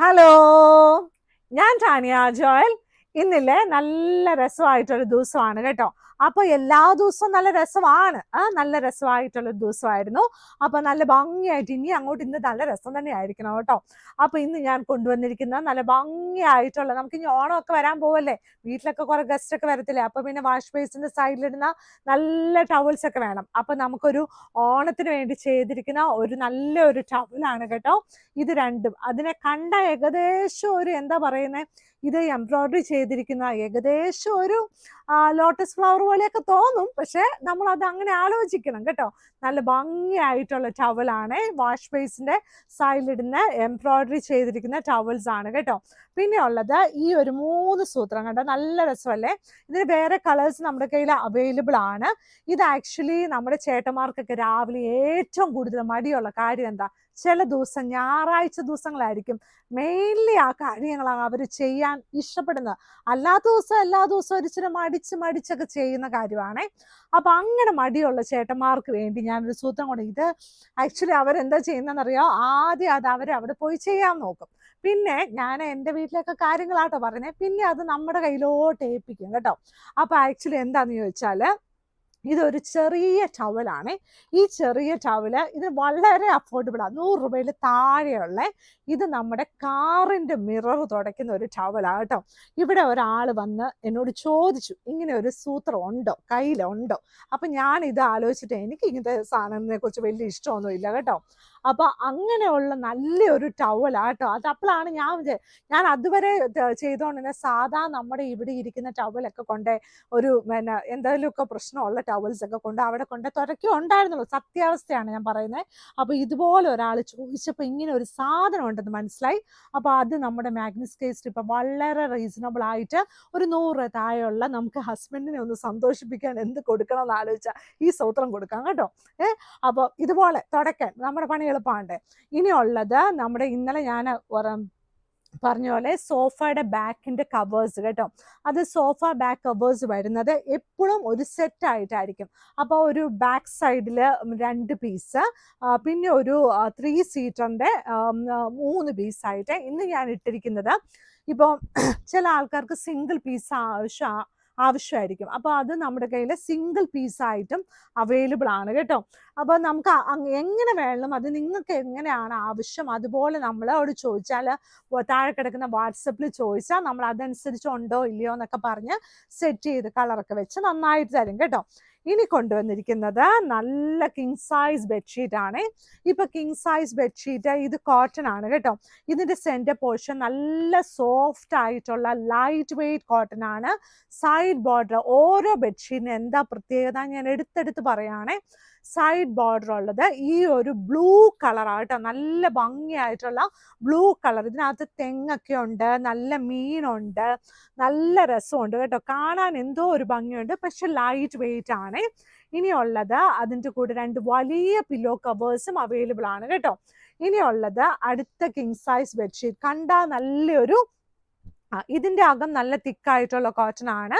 Hello, ഞാൻ Tanya Joel. ഇന്നില്ലേ നല്ല രസമായിട്ടൊരു ദിവസമാണ് കേട്ടോ. അപ്പൊ എല്ലാ ദിവസവും നല്ല രസമാണ്, നല്ല രസമായിട്ടുള്ള ദിവസമായിരുന്നു. അപ്പൊ നല്ല ഭംഗിയായിട്ട് ഇന്ന് നല്ല രസം തന്നെ ആയിരിക്കണം കേട്ടോ. അപ്പൊ ഇന്ന് ഞാൻ കൊണ്ടുവന്നിരിക്കുന്ന നല്ല ഭംഗിയായിട്ടുള്ള, നമുക്ക് ഇനി ഓണമൊക്കെ വരാൻ പോവല്ലേ, വീട്ടിലൊക്കെ കുറെ ഗസ്റ്റ് ഒക്കെ വരത്തില്ലേ. അപ്പൊ പിന്നെ വാഷ് ബേസിന്റെ സൈഡിലിടുന്ന നല്ല ടവൽസ് ഒക്കെ വേണം. അപ്പൊ നമുക്കൊരു ഓണത്തിന് വേണ്ടി ചെയ്തിരിക്കുന്ന ഒരു നല്ലൊരു ടവലാണ് കേട്ടോ ഇത് രണ്ടും. അതിനെ കണ്ട ഏകദേശം ഒരു എന്താ പറയുന്നത്, ഇത് എംബ്രോയിഡറി ചെയ്തിരിക്കുന്ന ഏകദേശം ഒരു ലോട്ടസ് ഫ്ലവർ പോലെയൊക്കെ തോന്നും. പക്ഷെ നമ്മൾ അത് അങ്ങനെ ആലോചിക്കണം കേട്ടോ. നല്ല ഭംഗിയായിട്ടുള്ള ടവലാണ്. വാഷ് ബേസിന്റെ സൈഡിലിടുന്ന എംബ്രോയിഡറി ചെയ്തിരിക്കുന്ന ടവൽസ് ആണ് കേട്ടോ. പിന്നെ ഉള്ളത് ഈ ഒരു 3 സൂത്രം കണ്ടോ, നല്ല രസമല്ലേ. ഇതിന് വേറെ കളേഴ്സ് നമ്മുടെ കയ്യിൽ അവൈലബിൾ ആണ്. ഇത് ആക്ച്വലി നമ്മുടെ ചേട്ടന്മാർക്കൊക്കെ രാവിലെ ഏറ്റവും കൂടുതൽ മടിയുള്ള കാര്യം എന്താ, ചില ദിവസം ഞായറാഴ്ച ദിവസങ്ങളായിരിക്കും മെയിൻലി ആ കാര്യങ്ങളാണ് അവർ ചെയ്യാൻ ഇഷ്ടപ്പെടുന്നത്. അല്ലാത്ത ദിവസം എല്ലാ ദിവസവും ഒരിച്ചിരി മടിച്ചൊക്കെ ചെയ്യുന്ന കാര്യമാണേ. അപ്പൊ അങ്ങനെ മടിയുള്ള ചേട്ടന്മാർക്ക് വേണ്ടി ഞാനൊരു സൂത്രം കൊണ്ട്, ഇത് ആക്ച്വലി അവരെന്താ ചെയ്യുന്നതെന്നറിയോ, ആദ്യം അത് അവിടെ പോയി ചെയ്യാൻ നോക്കും. പിന്നെ ഞാൻ എൻ്റെ വീട്ടിലൊക്കെ കാര്യങ്ങളാട്ടോ പറഞ്ഞേ, പിന്നെ അത് നമ്മുടെ കയ്യിലോട്ട് ഏൽപ്പിക്കും കേട്ടോ. അപ്പൊ ആക്ച്വലി എന്താന്ന് ചോദിച്ചാല്, ഇതൊരു ചെറിയ ടവലാണ്. ഈ ചെറിയ ടവല് ഇത് വളരെ അഫോർഡബിളാണ്, 100 രൂപയിൽ താഴെയുള്ള. ഇത് നമ്മുടെ കാറിന്റെ മിറർ തുടയ്ക്കുന്ന ഒരു ടവലാണ് കേട്ടോ. ഇവിടെ ഒരാൾ വന്ന് എന്നോട് ചോദിച്ചു, ഇങ്ങനെ ഒരു സൂത്രം ഉണ്ടോ, കയ്യിലുണ്ടോ. അപ്പൊ ഞാൻ ഇത് ആലോചിച്ചിട്ട്, എനിക്ക് ഇങ്ങനത്തെ സാധനത്തിനെ കുറിച്ച് വലിയ ഇഷ്ടമൊന്നും ഇല്ല കേട്ടോ. അപ്പൊ അങ്ങനെയുള്ള നല്ലൊരു ടവലാട്ടോ അത്. അപ്പോഴാണ് ഞാൻ അതുവരെ ചെയ്തോണ്ടിരുന്ന സാധാ നമ്മുടെ ഇവിടെ ഇരിക്കുന്ന ടവലൊക്കെ കൊണ്ട് ഒരു പിന്നെ എന്തെങ്കിലുമൊക്കെ പ്രശ്നമുള്ള ടവൽസ് ഒക്കെ കൊണ്ട് അവിടെ കൊണ്ട് തുറക്കി ഉണ്ടായിരുന്നുള്ളൂ. സത്യാവസ്ഥയാണ് ഞാൻ പറയുന്നത്. അപ്പൊ ഇതുപോലെ ഒരാൾ ചോദിച്ചപ്പോൾ ഇങ്ങനെ ഒരു സാധനം ഉണ്ടെന്ന് മനസ്സിലായി. അപ്പൊ അത് നമ്മുടെ മാഗ്നസ് കേസ്റ്റ് ഇപ്പൊ വളരെ റീസണബിൾ ആയിട്ട് ഒരു 100 താഴെയുള്ള നമുക്ക് ഹസ്ബൻഡിനെ ഒന്ന് സന്തോഷിപ്പിക്കാൻ എന്ത് കൊടുക്കണം എന്ന് ആലോചിച്ചാൽ ഈ സൂത്രം കൊടുക്കാം കേട്ടോ. അപ്പോൾ ഇതുപോലെ തുടയ്ക്കാൻ നമ്മുടെ പണി എളുപ്പമാണ്. ഇനിയുള്ളത് നമ്മുടെ ഇന്നലെ ഞാൻ പറഞ്ഞ പോലെ സോഫയുടെ ബാക്കിന്റെ കവേഴ്സ് കേട്ടോ. അത് സോഫ ബാക്ക് കവേഴ്സ് വരുന്നത് എപ്പോഴും ഒരു സെറ്റ് ആയിട്ടായിരിക്കും. അപ്പോൾ ഒരു ബാക്ക് സൈഡിൽ 2 പീസ്, പിന്നെ ഒരു 3 സീറ്ററിന്റെ 3 പീസായിട്ട് ഇന്ന് ഞാൻ ഇട്ടിരിക്കുന്നത്. ഇപ്പോൾ ചില ആൾക്കാർക്ക് സിംഗിൾ പീസ് ആവശ്യമായിരിക്കും. അപ്പോൾ അത് നമ്മുടെ കയ്യിൽ സിംഗിൾ പീസായിട്ടും അവൈലബിൾ ആണ് കേട്ടോ. അപ്പോൾ നമുക്ക് എങ്ങനെ വേണം, അത് നിങ്ങൾക്ക് എങ്ങനെയാണ് ആവശ്യം അതുപോലെ നമ്മളോട് ചോദിച്ചാൽ, താഴെ കിടക്കുന്ന വാട്സപ്പിൽ ചോദിച്ചാൽ നമ്മൾ അതനുസരിച്ച് ഉണ്ടോ ഇല്ലയോ എന്നൊക്കെ പറഞ്ഞ് സെറ്റ് ചെയ്ത് കളറൊക്കെ വെച്ച് നന്നായിട്ട് തരും കേട്ടോ. ഇനി കൊണ്ടുവന്നിരിക്കുന്നത് നല്ല കിങ് സൈസ് ബെഡ്ഷീറ്റ് ആണ്. ഇപ്പൊ കിങ് സൈസ് ബെഡ്ഷീറ്റ് ഇത് കോട്ടൺ ആണ് കേട്ടോ. ഇതിന്റെ സെന്റർ പോർഷൻ നല്ല സോഫ്റ്റ് ആയിട്ടുള്ള ലൈറ്റ് വെയിറ്റ് കോട്ടൺ ആണ്. സൈഡ് ബോർഡർ ഓരോ ബെഡ്ഷീറ്റിന് എന്താ പ്രത്യേകത ഞാൻ എടുത്തെടുത്ത് പറയുകയാണെ. സൈഡ് ബോർഡർ ഉള്ളത് ഈ ഒരു ബ്ലൂ കളറാട്ടോ, നല്ല ഭംഗിയായിട്ടുള്ള ബ്ലൂ കളർ. ഇതിനകത്ത് തെങ്ങൊക്കെ ഉണ്ട്, നല്ല മീനുണ്ട്, നല്ല രസമുണ്ട് കേട്ടോ. കാണാൻ എന്തോ ഒരു ഭംഗിയുണ്ട്, പക്ഷെ ലൈറ്റ് വെയിറ്റ് ആണ്. ഇനിയുള്ളത് അതിൻ്റെ കൂടെ 2 വലിയ പില്ലോ കവേഴ്സും അവൈലബിൾ ആണ് കേട്ടോ. ഇനിയുള്ളത് അടുത്ത കിങ് സൈസ് ബെഡ്ഷീറ്റ്. കണ്ടാൽ നല്ലൊരു ഇതിന്റെ അകം നല്ല തിക്കായിട്ടുള്ള കോട്ടൺ ആണ്.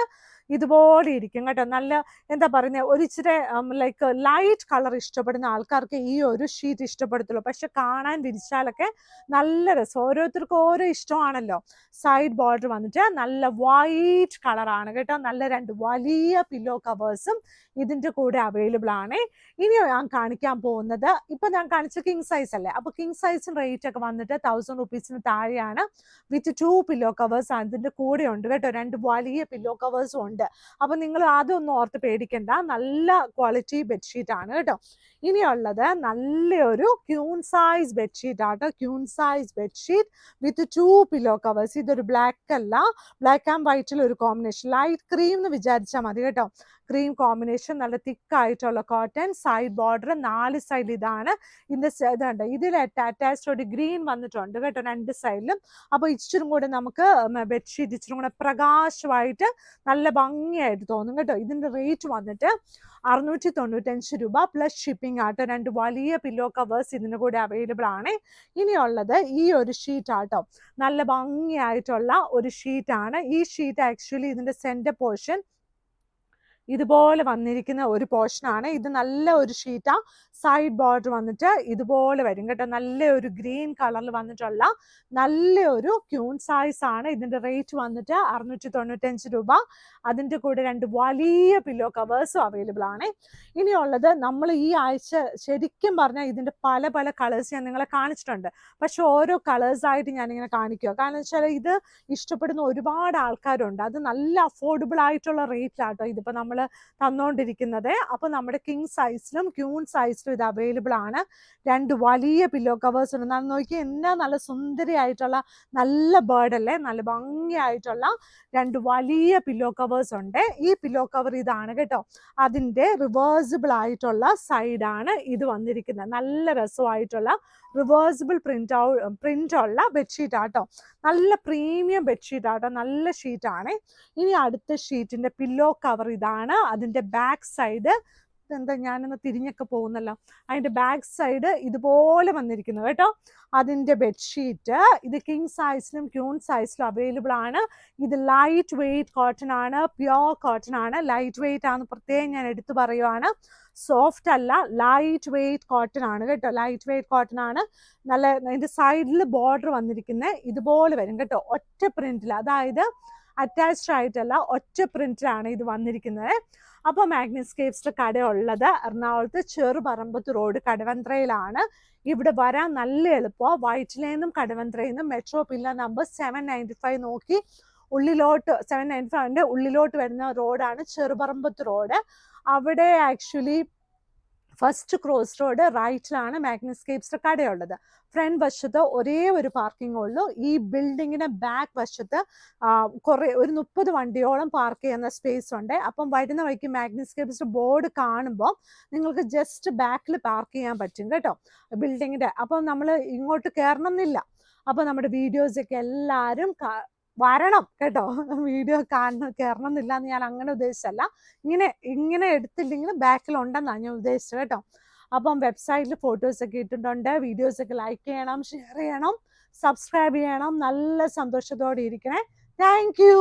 ഇതുപോലെ ഇരിക്കും കേട്ടോ. നല്ല എന്താ പറയുന്നത്, ഒരു ഇച്ചിരി ലൈക്ക് ലൈറ്റ് കളർ ഇഷ്ടപ്പെടുന്ന ആൾക്കാർക്ക് ഈ ഒരു ഷീറ്റ് ഇഷ്ടപ്പെടത്തുള്ളൂ. പക്ഷെ കാണാൻ വിരിച്ചാലൊക്കെ നല്ല രസം. ഓരോരുത്തർക്കും ഓരോ ഇഷ്ടമാണല്ലോ. സൈഡ് ബോർഡർ വന്നിട്ട് നല്ല വൈറ്റ് കളറാണ് കേട്ടോ. നല്ല 2 വലിയ പില്ലോ കവേഴ്സും ഇതിന്റെ കൂടെ അവൈലബിൾ ആണ്. ഇനി ഞാൻ കാണിക്കാൻ പോകുന്നത്, ഇപ്പൊ ഞാൻ കാണിച്ച കിങ് സൈസ് അല്ലേ. അപ്പൊ കിങ് സൈസിന് റേറ്റ് ഒക്കെ വന്നിട്ട് 1000 റുപ്പീസിന് താഴെയാണ്. വിത്ത് 2 പില്ലോ കവേഴ്സ് അതിന്റെ കൂടെ ഉണ്ട് കേട്ടോ. 2 വലിയ പില്ലോ കവേഴ്സും ഉണ്ട്. അപ്പൊ നിങ്ങൾ അതൊന്നും ഓർത്ത് പേടിക്കണ്ട, നല്ല ക്വാളിറ്റി ബെഡ്ഷീറ്റ് ആണ് കേട്ടോ. ഇനിയുള്ളത് നല്ലൊരു ക്യൂൺ സൈസ് ബെഡ്ഷീറ്റ് ആട്ടോ. ക്യൂൺ സൈസ് ബെഡ്ഷീറ്റ് വിത്ത് 2 പില്ലോ കവേഴ്സ്. ഇതൊരു ബ്ലാക്ക് അല്ല, ബ്ലാക്ക് ആൻഡ് വൈറ്റിൽ ഒരു കോമ്പിനേഷൻ, ലൈറ്റ് ക്രീം എന്ന് വിചാരിച്ചാൽ മതി കേട്ടോ. ക്രീം കോമ്പിനേഷൻ, നല്ല തിക്കായിട്ടുള്ള കോട്ടൺ. സൈഡ് ബോർഡർ 4 സൈഡിൽ ഇതാണ്. ഇതുണ്ട്, ഇതിൽ അറ്റാച്ച്ഡ് ഒരു ഗ്രീൻ വന്നിട്ടുണ്ട് കേട്ടോ 2 സൈഡിലും. അപ്പൊ ഇച്ചിരി കൂടെ നമുക്ക് ബെഡ്ഷീറ്റ് ഇച്ചിരി കൂടെ പ്രകാശമായിട്ട് നല്ല ഭംഗിയായിട്ട് തോന്നും കേട്ടോ. ഇതിന്റെ റേറ്റ് വന്നിട്ട് 695 രൂപ പ്ലസ് ഷിപ്പിംഗ് ആട്ടോ. 2 വലിയ പില്ലോ കവേഴ്സ് ഇതിന് കൂടെ അവൈലബിൾ ആണ്. ഇനിയുള്ളത് ഈ ഒരു ഷീറ്റ് ആട്ടോ. നല്ല ഭംഗിയായിട്ടുള്ള ഒരു ഷീറ്റ് ആണ്. ഈ ഷീറ്റ് ആക്ച്വലി ഇതിന്റെ സെന്റർ പോർഷൻ ഇതുപോലെ വന്നിരിക്കുന്ന ഒരു പോർഷനാണ്. ഇത് നല്ല ഒരു ഷീറ്റാ. സൈഡ് ബോർഡർ വന്നിട്ട് ഇതുപോലെ വരും കേട്ടോ. നല്ല ഒരു ഗ്രീൻ കളറിൽ വന്നിട്ടുള്ള നല്ല ഒരു ക്യൂൺ സൈസ് ആണ്. ഇതിന്റെ റേറ്റ് വന്നിട്ട് 695 രൂപ. അതിന്റെ കൂടെ 2 വലിയ പില്ലോ കവേഴ്സും അവൈലബിൾ ആണ്. ഇനിയുള്ളത് നമ്മൾ ഈ ആഴ്ച ശരിക്കും പറഞ്ഞാൽ ഇതിന്റെ പല പല കളേഴ്സ് ഞാൻ നിങ്ങളെ കാണിച്ചിട്ടുണ്ട്. പക്ഷെ ഓരോ കളേഴ്സ് ആയിട്ട് ഞാനിങ്ങനെ കാണിക്കുക. കാരണം വെച്ചാൽ ഇത് ഇഷ്ടപ്പെടുന്ന ഒരുപാട് ആൾക്കാരുണ്ട്. അത് നല്ല അഫോർഡബിൾ ആയിട്ടുള്ള റേറ്റിലാട്ടോ ഇതിപ്പോൾ നമ്മൾ തന്നുകൊണ്ടിരിക്കുന്നത്. അപ്പോൾ നമ്മുടെ കിങ് സൈസിലും ക്യൂൺ സൈസിലും ഇത് അവൈലബിൾ ആണ്. 2 വലിയ പില്ലോ കവേഴ്സ് ഉണ്ട്. ഞാൻ നോക്കി എന്നാ നല്ല സുന്ദരിയായിട്ടുള്ള നല്ല ബേർഡ് അല്ലേ, നല്ല ഭംഗിയായിട്ടുള്ള 2 വലിയ പില്ലോ കവേഴ്സ് ഉണ്ട്. ഈ പില്ലോ കവർ ഇതാണ് കേട്ടോ. അതിൻ്റെ റിവേഴ്സിബിൾ ആയിട്ടുള്ള സൈഡാണ് ഇത് വന്നിരിക്കുന്നത്. നല്ല രസമായിട്ടുള്ള റിവേഴ്സിബിൾ പ്രിന്റ് ഉള്ള ബെഡ്ഷീറ്റ് ആട്ടോ. നല്ല പ്രീമിയം ബെഡ്ഷീറ്റ് ആട്ടോ. നല്ല ഷീറ്റാണ്. ഇനി അടുത്ത ഷീറ്റിന്റെ പില്ലോ കവർ ഇതാണ്. അതിന്റെ ബാക്ക് സൈഡ് എന്താ ഞാനൊന്ന് തിരിഞ്ഞൊക്കെ പോകുന്നല്ലോ. അതിന്റെ ബാക്ക് സൈഡ് ഇതുപോലെ വന്നിരിക്കുന്നു കേട്ടോ. അതിന്റെ ബെഡ്ഷീറ്റ് ഇത് കിങ് സൈസിലും ക്യൂൺ സൈസിലും അവൈലബിൾ ആണ്. ഇത് ലൈറ്റ് വെയ്റ്റ് കോട്ടൺ ആണ്, പ്യോർ കോട്ടൺ ആണ്. ലൈറ്റ് വെയ്റ്റ് ആണ് പ്രത്യേകം ഞാൻ എടുത്തു പറയുവാണ്. സോഫ്റ്റ് അല്ല, ലൈറ്റ് വെയ്റ്റ് കോട്ടൺ ആണ് കേട്ടോ. ലൈറ്റ് വെയ്റ്റ് കോട്ടൺ ആണ്. നല്ല അതിന്റെ സൈഡിൽ ബോർഡർ വന്നിരിക്കുന്നത് ഇതുപോലെ വരും കേട്ടോ. ഒറ്റ പ്രിന്റിൽ, അതായത് അറ്റാച്ച്ഡ് ആയിട്ടല്ല, ഒറ്റ പ്രിന്റിലാണ് ഇത് വന്നിരിക്കുന്നത്. അപ്പോൾ മാഗ്നസ്കേപ്സിന്റെ കട ഉള്ളത് എറണാകുളത്ത് ചെറുപറമ്പത്ത് റോഡ് കടവന്ത്രയിലാണ്. ഇവിടെ വരാൻ നല്ല എളുപ്പമാണ്. വൈറ്റിലയിൽ നിന്നും കടവന്ത്രയിൽ നിന്നും മെട്രോ പില്ലർ നമ്പർ 795 നോക്കി ഉള്ളിലോട്ട് 795ന്റെ ഉള്ളിലോട്ട് വരുന്ന റോഡാണ് ചെറുപറമ്പത്ത് റോഡ്. അവിടെ ആക്ച്വലി ഫസ്റ്റ് ക്രോസ് റോഡ് റൈറ്റിലാണ് മാഗ്നസ്കേപ്സിന്റെ കടയുള്ളത്. ഫ്രണ്ട് വശത്ത് ഒരേ ഒരു പാർക്കിംഗ് ഉള്ളൂ. ഈ ബിൽഡിങ്ങിന്റെ ബാക്ക് വശത്ത് ഒരു 30 വണ്ടിയോളം പാർക്ക് ചെയ്യുന്ന സ്പേസ് ഉണ്ട്. അപ്പം വരുന്ന വഴിക്ക് മാഗ്നസ്കേപ്സിന്റെ ബോർഡ് കാണുമ്പോൾ നിങ്ങൾക്ക് ജസ്റ്റ് ബാക്കിൽ പാർക്ക് ചെയ്യാൻ പറ്റും കേട്ടോ ബിൽഡിങ്ങിന്റെ. അപ്പം നമ്മൾ ഇങ്ങോട്ട് കയറണം എന്നില്ല. അപ്പോൾ നമ്മുടെ വീഡിയോസൊക്കെ എല്ലാവരും വരണം കേട്ടോ. വീഡിയോ കയറണം എന്നില്ല എന്ന് ഞാൻ അങ്ങനെ ഉദ്ദേശിച്ചല്ല. ഇങ്ങനെ എടുത്തില്ലെങ്കിൽ ബാക്കിലുണ്ടെന്നാണ് ഞാൻ ഉദ്ദേശിച്ചത് കേട്ടോ. അപ്പം വെബ്സൈറ്റിൽ ഫോട്ടോസൊക്കെ ഇട്ടിട്ടുണ്ട്. വീഡിയോസൊക്കെ ലൈക്ക് ചെയ്യണം, ഷെയർ ചെയ്യണം, സബ്സ്ക്രൈബ് ചെയ്യണം. നല്ല സന്തോഷത്തോടെ ഇരിക്കണേ. Thank you.